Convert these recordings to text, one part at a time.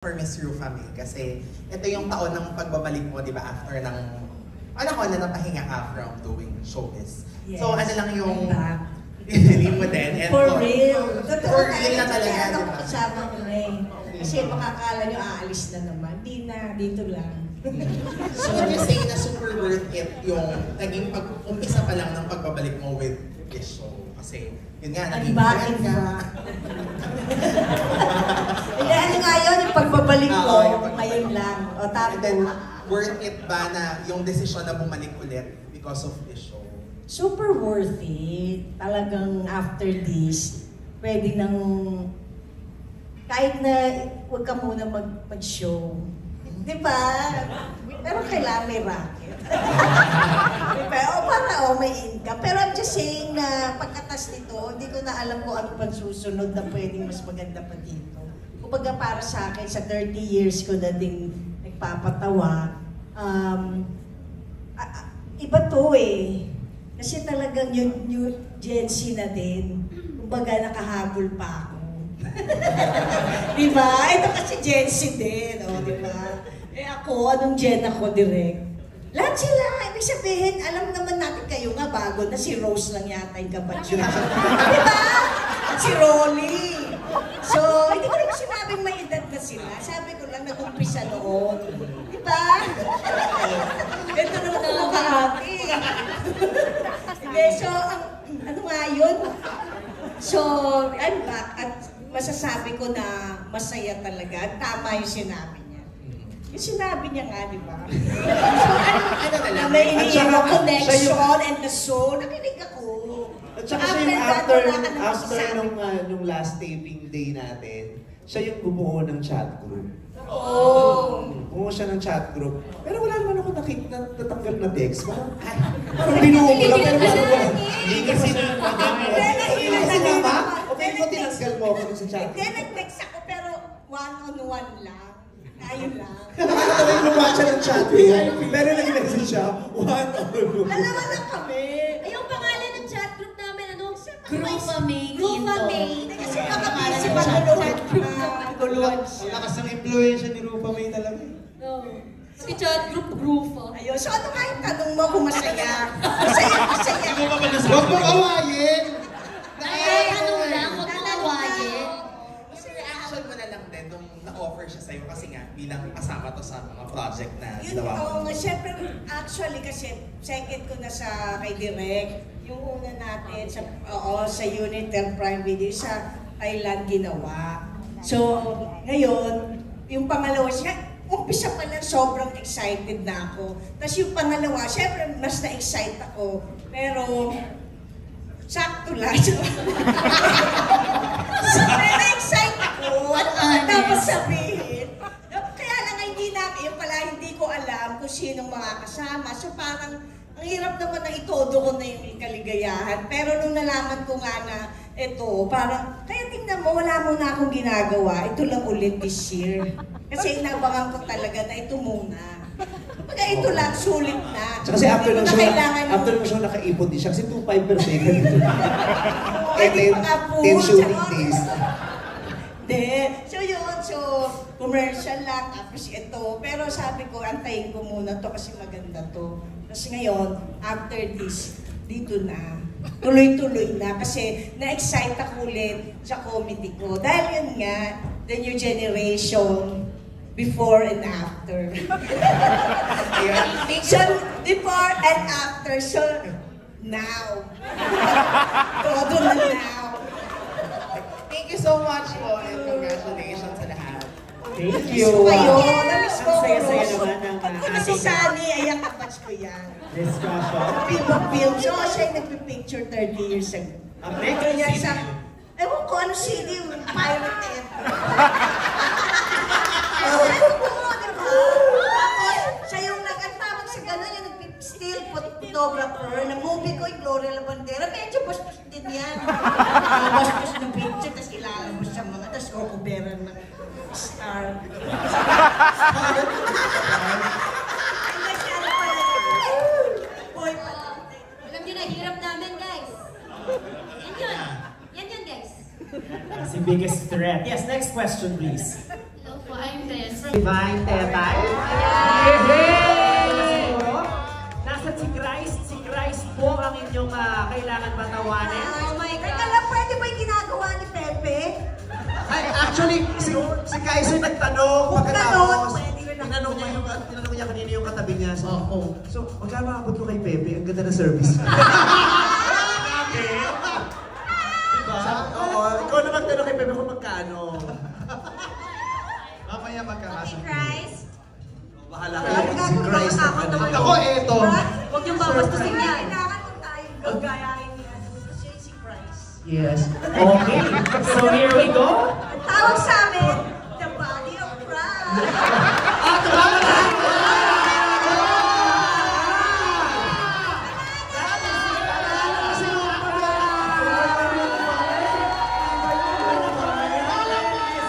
for Miss Rufa May kasi ito yung taon ng pagbabalik mo, di ba, after ng na napahinga ka from doing showbiz. Yes. So ano lang yung hindi mo din. For real. For real na talaga, ano di ba? kasama ko na eh. Kasi makakala nyo aalis na naman. Di na, dito lang. So would you say na super worth it yung naging umpisa pa lang ng pagbabalik mo with this show? Kasi yun nga, naging Bakit ka? Hindi, ano nga yun, yung pagbabalik ko, ngayon lang. O tapos, then, worth it ba na yung desisyon na bumalik ulit because of this show? super worth it. Talagang after this, pwede nang, kahit na huwag ka muna mag-show. Di ba? Pero kailangan may racket. Diba? Para may income. Pero I'm just saying na pagkatas nito, hindi ko na alam kung ano pang susunod na pwedeng mas maganda pa dito. Kumbaga para sa akin, sa 30 years ko na ding nagpapatawa, iba to eh. Kasi talagang new Gen Z na din. Kumbaga nakahabol pa ako. Diba? Ito kasi Gen Z din, diba? Eh ako, anong Gen ako direct? Lahat sila, ibig sabihin, alam naman natin kayo nga bago na si Rose lang yata yung kabatch yun. Diba? At si Rolly. So, hindi ko naman sinabing may edad na sila. Sabi ko lang, nag-umpisa noon. Diba? Ito naman ang makahati. Hindi, so, ano nga yun? So, I'm back at masasabi ko na masaya talaga. Tama yung sinabi niya. Yung sinabi niya nga, di ba? So, ano na lang? May iniiwan connection and the soul. Nakinig ako. At saka siya yung after nung last taping day natin, siya yung bumuo ng chat group. Bumuo siya ng chat group. Pero wala naman ako natanggap na text. Parang binuo ko lang, pero parang hindi kasi sinama? O pwede mo tinanggal mo ako sa chat? Hindi, nag-text ako pero one-on-one lang. Ayun lang. Nakakatawa yung gumawa siya ng chat pero nag-message siya, one-on-one. Dalawa lang kami. Ay, yung pangalan ng chat group namin, ano? Rufa May. Rufa May. Kasi makapisi pa guluhan Ang lakas ng influensya ni Rufa May talaga. Si chat group Rufa. Ayun, so ano nga yung tanong mo kung masaya? Masaya. Huwag mo kawayin! Ay, ano lang, huwag mo kawayin. Kasi reaction mo na lang din nung na-offer siya sa'yo kasi nga bilang kasama to sa mga project na Yun, ginawa mo. syempre, actually kasi second ko na sa kay Direk, yung una natin sa Uniter Prime Video sa Thailand ginawa. So, ngayon, yung pangalawa siya, umpisa pa lang sobrang excited na ako. Tapos yung pangalawa, syempre mas na-excite ako. Pero, sakto lang. Na-excite ako. Tapos sabihin. Kaya lang hindi ko alam kung sinong mga kasama. So parang, ang hirap naman na itodo ko na yung kaligayahan. Pero nung nalaman ko nga na ito, parang, kaya tingnan mo, wala mo na akong ginagawa. Ito lang ulit this year. Kasi inabangan ko talaga na ito muna. Pagka ito lang, sulit na. Kasi after ng show, nakaipon din siya. Kasi 2.5 per second ito. And then, 10 shooting days. So yun, so commercial lang, tapos ito. Pero sabi ko, antayin ko muna to kasi maganda to. Kasi ngayon, after this, dito na. Tuloy-tuloy na kasi na-excite ako ulit sa comedy ko. Dahil yun nga, the new generation, before and after. So, before and after, so now. Todo na now. Thank you so much po and congratulations sa lahat. Thank Namiss you. ko kayo. Namiss ko. Ang saya-saya naman ng Kasi Sunny, ayan kabatch ko yan. discussion. Film. So, siya yung nagpipicture 30 years ago. Kaya sa... Ewan ko, ano CD? Pirate F. Siya yung nag-atawag sa gano'n, yung nag-still photographer. Na movie ko, yung Gloria Labandera. Medyo bastos din yan. Bastos ng picture, tapos ilalabas sa mga, tapos kukuberan ng star. Alam niyo na, hirap namin, guys. Yan yun. Yan yun, guys. That's the biggest threat. Yes, next question, please. Hello po, I'm Ren. Divine Tetay. Siguro, nasa si Christ po ang inyong kailangan patawanin. Oh my God. Teka lang, pwede ba yung ginagawa ni Pepe? Ay, actually, si Kaiser nagtanong Kung pagkatapos. ganon, pwede rin Tinanong niya kanina yung katabi niya. Oo. So, magkano makabot ko kay Pepe? Ang ganda ng service. Oo, ikaw na magtanong kay Pepe kung magkano. Mamaya magkakasya. Christ. Bahala kayo si Christ na ano. Ako, eto. Huwag niyong babastusin yan. Kailangan kung tayong gagayahin niya. Kasi si Christ. Yes. Okay. So here we go. Ang tawag sa amin, the body of Christ.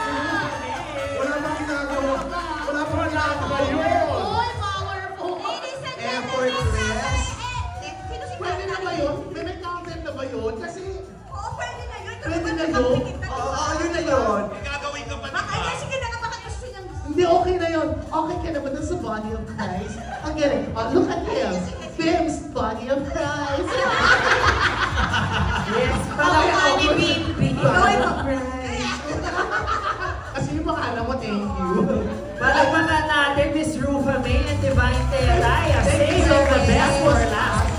Wala bang ginagawa? Wala bang ginagawa yun? All powerful. Ladies and Effortless. Sino si Pwede na ba yun? May content na ba yun? Kasi, Oo, pwede na yun. Pwede na yun? Oo, yun na yun. gagawin ka pa Makaya, sige na nga, baka gusto niyang Hindi, okay na yun. Okay ka naman dun sa body of Christ. Ang galing. Oh, look at him. Famous body of Christ. Yes. Palawan ni Bibi. Body of Christ. Kasi yung pangalan mo, thank you. Palagpanan natin Miss Rufa May and Divine Tetay. Save the best for last.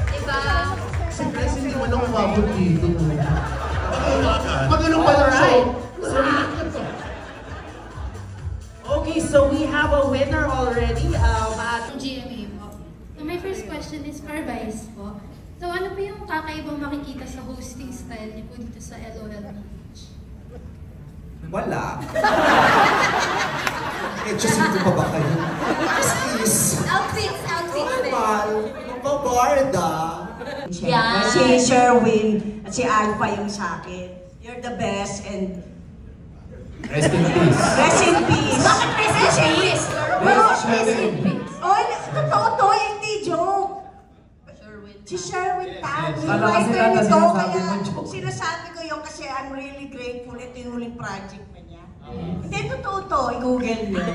Diba? Si Chris hindi mo nang umabot dito. Magano pala Alright. so. Okay, so we have a winner already. At GMA po. So my first question is for Vice po. So ano po yung kakaibang makikita sa hosting style niyo po dito sa LOLPH? Wala. Diyosito pa ba kayo? Please. Outfits. Normal. Mabarda. Yan. Si Sherwin at si Alpha yung sa akin. You're the best and Rest in peace. rest in peace. Bakit rest in peace? Rest in peace. Oh, totoo to, hindi joke. Si Sherwin Tan, yung Kala kasi writer nito, sinasabi kaya mo joke. sinasabi ko yun kasi I'm really grateful. Ito yung huling project na niya. Hindi, totoo to. I-google niyo.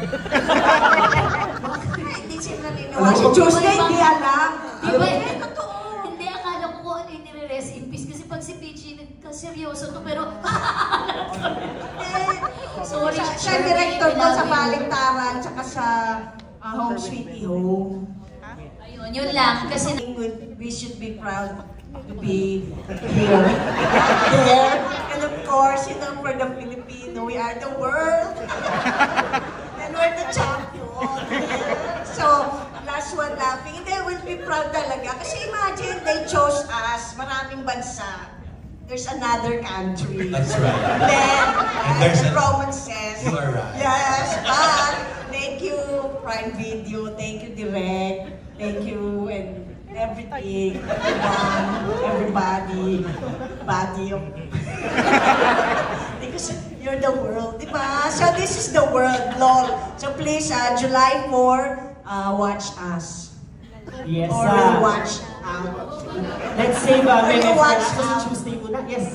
Hindi sila naniniwala. Si Tuesday, hindi alam. Di ba? Hindi, totoo. Hindi, akala ko kung ano yung nire-rest in peace. Kasi pag si Peachy, seryoso to, pero... Sorry, Siya director doon sa Baliktaran, tsaka sa Home Sweetie Home. Ayun, yun lang. Kasi We should be proud to be here, there, and of course, you know, for the Filipino, we are the world, and we're the champion. So, last one laughing, they will be proud talaga. Kasi imagine, they chose us, maraming bansa. There's another country. That's right. Then, there's the a- Roman says, You are right. yes, but thank you, Prime Video, thank you, Direct, thank you, and everything, everybody, body of... Because you're the world, di ba? So this is the world, lol. So please, July 4, watch us. yes, Or watch out. let's save a minute for Watch that. out. Kasi Tuesday muna. Yes,